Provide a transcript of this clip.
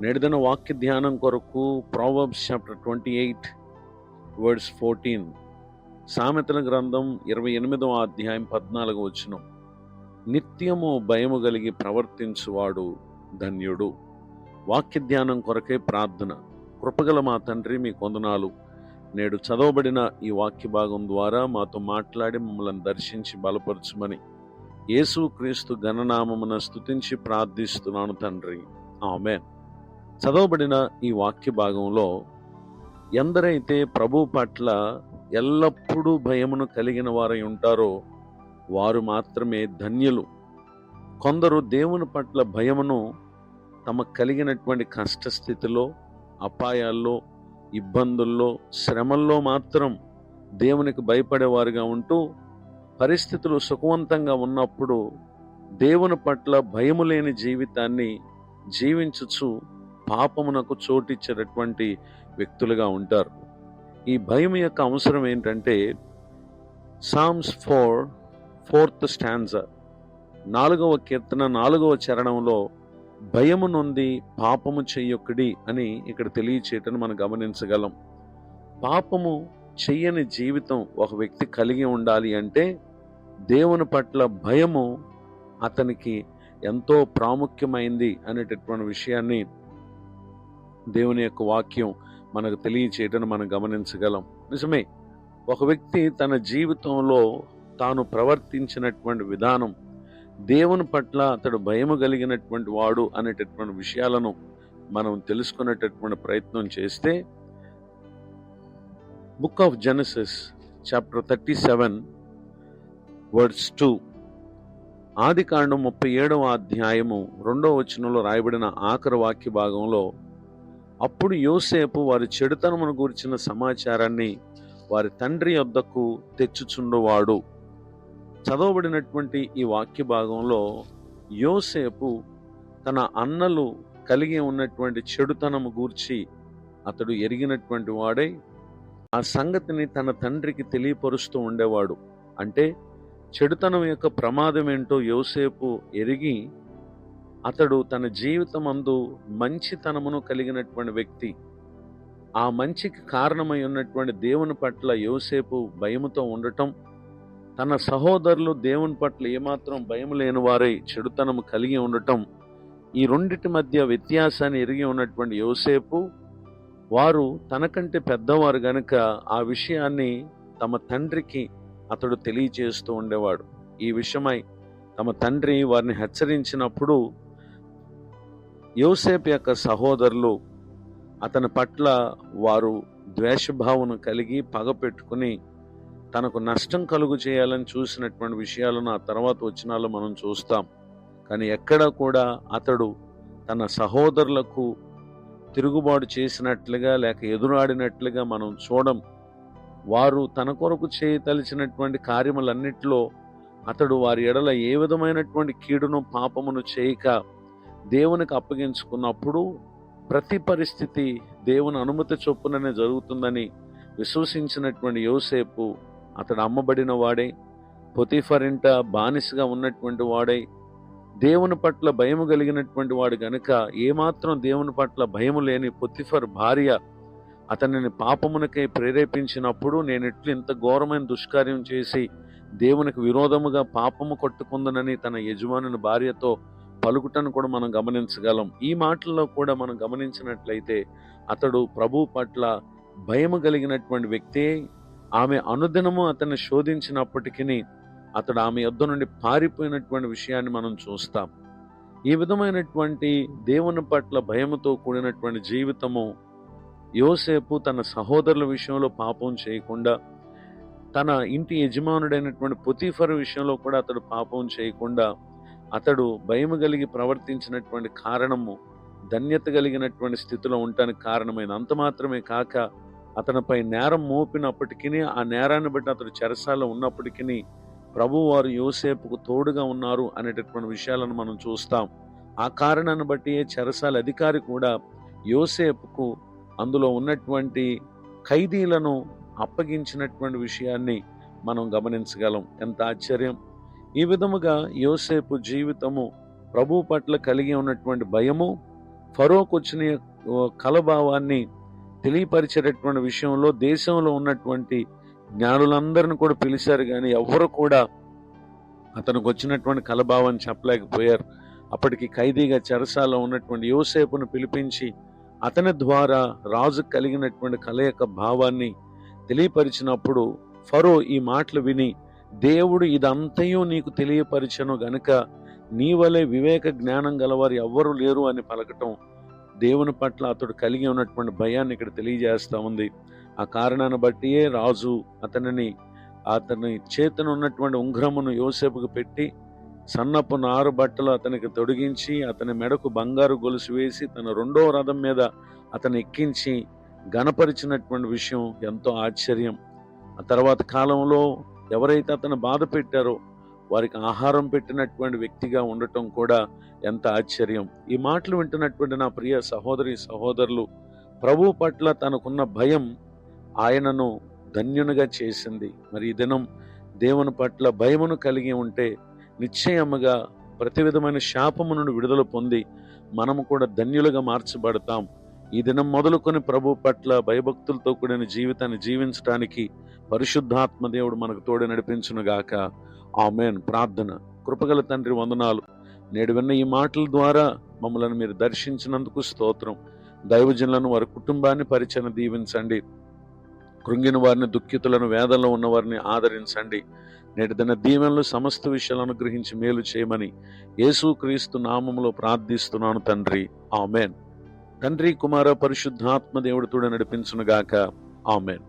నేటిదిన వాక్య ధ్యానం కొరకు ప్రావర్బ్స్ చాప్టర్ 28 వర్స్ 14, సామెతల గ్రంథం 28వ అధ్యాయం 14వ వచనం. నిత్యము భయము కలిగి ప్రవర్తించువాడు ధన్యుడు. వాక్య ధ్యానం కొరకే ప్రార్థన. కృపగల మా తండ్రి, మీ కొందనాలు. నేడు చదవబడిన ఈ వాక్య భాగం ద్వారా మాతో మాట్లాడి మమ్మల్ని దర్శించి బలపరచుమని యేసుక్రీస్తు ఘననామమున స్తుతించి ప్రార్థిస్తున్నాను తండ్రి, ఆమేన్. చదవబడిన ఈ వాక్య భాగంలో ఎందరైతే ప్రభు పట్ల ఎల్లప్పుడూ భయమును కలిగిన వారై ఉంటారో వారు మాత్రమే ధన్యులు. కొందరు దేవుని పట్ల భయమును తమకు కలిగినటువంటి కష్టస్థితిలో, అపాయాల్లో, ఇబ్బందుల్లో, శ్రమల్లో మాత్రం దేవునికి భయపడేవారుగా ఉంటూ, పరిస్థితులు సుఖవంతంగా ఉన్నప్పుడు దేవుని పట్ల భయము లేని జీవితాన్ని జీవించుచు పాపమునకు చోటిచ్చేటటువంటి వ్యక్తులుగా ఉంటారు. ఈ భయం యొక్క అవసరం ఏంటంటే, సామ్స్ 4th స్టాంజా 4వ కీర్తన 4వ చరణంలో భయము నొంది పాపము చెయ్యొక్కడి అని ఇక్కడ తెలియచేయటం మనం గమనించగలం. పాపము చెయ్యని జీవితం ఒక వ్యక్తి కలిగి ఉండాలి అంటే దేవుని పట్ల భయము అతనికి ఎంతో ప్రాముఖ్యమైంది అనేటటువంటి విషయాన్ని దేవుని యొక్క వాక్యం మనకు తెలియచేయటం మనం గమనించగలం. నిజమే, ఒక వ్యక్తి తన జీవితంలో తాను ప్రవర్తించినటువంటి విధానం, దేవుని పట్ల అతడు భయము కలిగినటువంటి వాడు అనేటటువంటి విషయాలను మనం తెలుసుకునేటటువంటి ప్రయత్నం చేస్తే, book of Genesis chapter 37 verse 2, ఆదికాండం 37వ అధ్యాయము 2వ వచనంలో రాయబడిన ఆఖరి వాక్య భాగంలో, అప్పుడు యోసేపు వారి చెడుతనమును గురించిన సమాచారాన్ని వారి తండ్రి యొద్దకు తెచ్చుచుండువాడు. చదవబడినటువంటి ఈ వాక్య భాగంలో యోసేపు తన అన్నలు కలిగి ఉన్నటువంటి చెడుతనము గూర్చి అతడు ఎరిగినటువంటి వాడై ఆ సంగతిని తన తండ్రికి తెలియపరుస్తూ ఉండేవాడు. అంటే చెడుతనం యొక్క ప్రమాదం ఏంటో యోసేపు ఎరిగి అతడు తన జీవితమందు మంచితనమును కలిగినటువంటి వ్యక్తి. ఆ మంచికి కారణమై ఉన్నటువంటి దేవుని పట్ల యోసేపు భయముతో ఉండటం, తన సహోదరులు దేవుని పట్ల ఏమాత్రం భయం లేని వారై చెడుతనము కలిగి ఉండటం, ఈ రెండిటి మధ్య వ్యత్యాసాన్ని ఎరిగి ఉన్నటువంటి యోసేపు, వారు తనకంటే పెద్దవారు గనుక ఆ విషయాన్ని తమ తండ్రికి అతడు తెలియజేస్తూ ఉండేవాడు. ఈ విషయమై తమ తండ్రి వారిని హెచ్చరించినప్పుడు యోసేపు యొక్క సహోదరులు అతని పట్ల వారు ద్వేషభావన కలిగి పగ పెట్టుకుని తనకు నష్టం కలుగు చేయాలని చూసినటువంటి విషయాలను ఆ తర్వాత వచనాల్లో మనం చూస్తాం. కానీ ఎక్కడ కూడా అతడు తన సహోదరులకు తిరుగుబాటు చేసినట్లుగా లేక ఎదురాడినట్లుగా మనం చూడం. వారు తన కొరకు చేయతలిచినటువంటి కార్యములన్నిటిలో అతడు వారి ఎడల ఏ విధమైనటువంటి కీడును పాపమును చేయక దేవునికి అప్పగించుకున్నప్పుడు ప్రతి పరిస్థితి దేవుని అనుమతి చొప్పుననే జరుగుతుందని విశ్వసించినటువంటి యోసేపు అతడు అమ్మబడిన వాడై, పొతీఫర్ ఇంట బానిసగా ఉన్నటువంటి వాడై, దేవుని పట్ల భయము కలిగినటువంటి వాడు గనుక ఏమాత్రం దేవుని పట్ల భయము లేని పొతీఫర్ భార్య అతనిని పాపమునకై ప్రేరేపించినప్పుడు, నేను ఎట్లు ఇంత ఘోరమైన దుష్కార్యం చేసి దేవునికి విరోధముగా పాపము కొట్టుకుందనని తన యజమానుని భార్యతో పలుకుటను కూడా మనం గమనించగలం. ఈ మాటల్లో కూడా మనం గమనించినట్లయితే అతడు ప్రభు పట్ల భయము కలిగినటువంటి వ్యక్తే. ఆమె అనుదినము అతన్ని శోధించినప్పటికీ అతడు ఆమె యొద్ద నుండి పారిపోయినటువంటి విషయాన్ని మనం చూస్తాం. ఈ విధమైనటువంటి దేవుని పట్ల భయముతో కూడినటువంటి జీవితము యోసేపు తన సహోదరుల విషయంలో పాపం చేయకుండా, తన ఇంటి యజమానుడైనటువంటి పొతీఫర్ విషయంలో కూడా అతడు పాపం చేయకుండా అతడు భయము కలిగి ప్రవర్తించినటువంటి కారణము ధన్యత కలిగినటువంటి స్థితిలో ఉండటానికి కారణమైన. అంత మాత్రమే కాక అతనిపై నేరం మోపినప్పటికీ, ఆ నేరాన్ని బట్టి అతడు చెరసాలలో ఉన్నప్పటికీ ప్రభువారు యోసేపుకు తోడుగా ఉన్నారు అనేటటువంటి విషయాలను మనం చూస్తాం. ఆ కారణాన్ని బట్టి చెరసాల అధికారి కూడా యోసేపుకు అందులో ఉన్నటువంటి ఖైదీలను అప్పగించినటువంటి విషయాన్ని మనం గమనించగలం. ఎంత ఆశ్చర్యం! ఈ విధముగా యోసేపు జీవితము ప్రభు పట్ల కలిగి ఉన్నటువంటి భయము, ఫరోకు వచ్చిన కలభావాన్ని తెలియపరిచేటటువంటి విషయంలో దేశంలో ఉన్నటువంటి జ్ఞానులందరిని కూడా పిలిచారు, కానీ ఎవరు కూడా అతనికి వచ్చినటువంటి కలభావాన్ని చెప్పలేకపోయారు. అప్పటికి ఖైదీగా చెరసాలలో ఉన్నటువంటి యోసేపును పిలిపించి అతని ద్వారా రాజు కలిగినటువంటి కల యొక్క భావాన్ని తెలియపరిచినప్పుడు ఫరో ఈ మాటలు విని, దేవుడు ఇదంతయు నీకు తెలియపరిచను గనుక నీ వలె వివేక జ్ఞానం గలవారు ఎవ్వరూ లేరు అని పలకటం దేవుని పట్ల అతడు కలిగి ఉన్నటువంటి భయాన్ని ఇక్కడ తెలియజేస్తా ఉంది. ఆ కారణాన్ని బట్టియే రాజు అతని చేతను ఉన్నటువంటి ఉంగరమును యోసేపుకు పెట్టి సన్నపు నారు బట్టలు అతనికి తొడిగించి అతని మెడకు బంగారు గొలుసు వేసి తన రెండో రథం మీద అతను ఎక్కించి గణపరిచినటువంటి విషయం ఎంతో ఆశ్చర్యం. ఆ తర్వాత కాలంలో ఎవరైతే అతను బాధ పెట్టారో వారికి ఆహారం పెట్టినటువంటి వ్యక్తిగా ఉండటం కూడా ఎంత ఆశ్చర్యం. ఈ మాటలు వింటున్నటువంటి నా ప్రియ సహోదరి సహోదరులు, ప్రభు పట్ల తనకున్న భయం ఆయనను ధన్యునిగా చేసింది. మరి ఈ దినం దేవుని పట్ల భయమును కలిగి ఉంటే నిశ్చయముగా ప్రతి విధమైన శాపము నుండి విడుదల పొంది మనము కూడా ధన్యులుగా మార్చబడతాం. ఈ దినం మొదలుకొని ప్రభు పట్ల భయభక్తులతో కూడిన జీవితాన్ని జీవించడానికి పరిశుద్ధాత్మ దేవుడు మనకు తోడు నడిపించునుగాక. ఆమేన్. ప్రార్థన. కృపగల తండ్రి, వందనాలు. నేడు విన్న ఈ మాటల ద్వారా మమ్మల్ని మీరు దర్శించినందుకు స్తోత్రం. దైవజనులను, వారి కుటుంబాన్ని పరిచయం దీవించండి. కృంగిన వారిని, దుఃఖితులను, వేదనలో ఉన్న వారిని ఆదరించండి. నేటి దిన దీవెనలు సమస్త విషయాలను అనుగ్రహించి మేలు చేయమని యేసుక్రీస్తు నామములో ప్రార్థిస్తున్నాను తండ్రి. ఆమేన్. తండ్రి, కుమార, పరిశుద్ధాత్మ దేవుడు తోడు నడిపించునుగాక. ఆమేన్.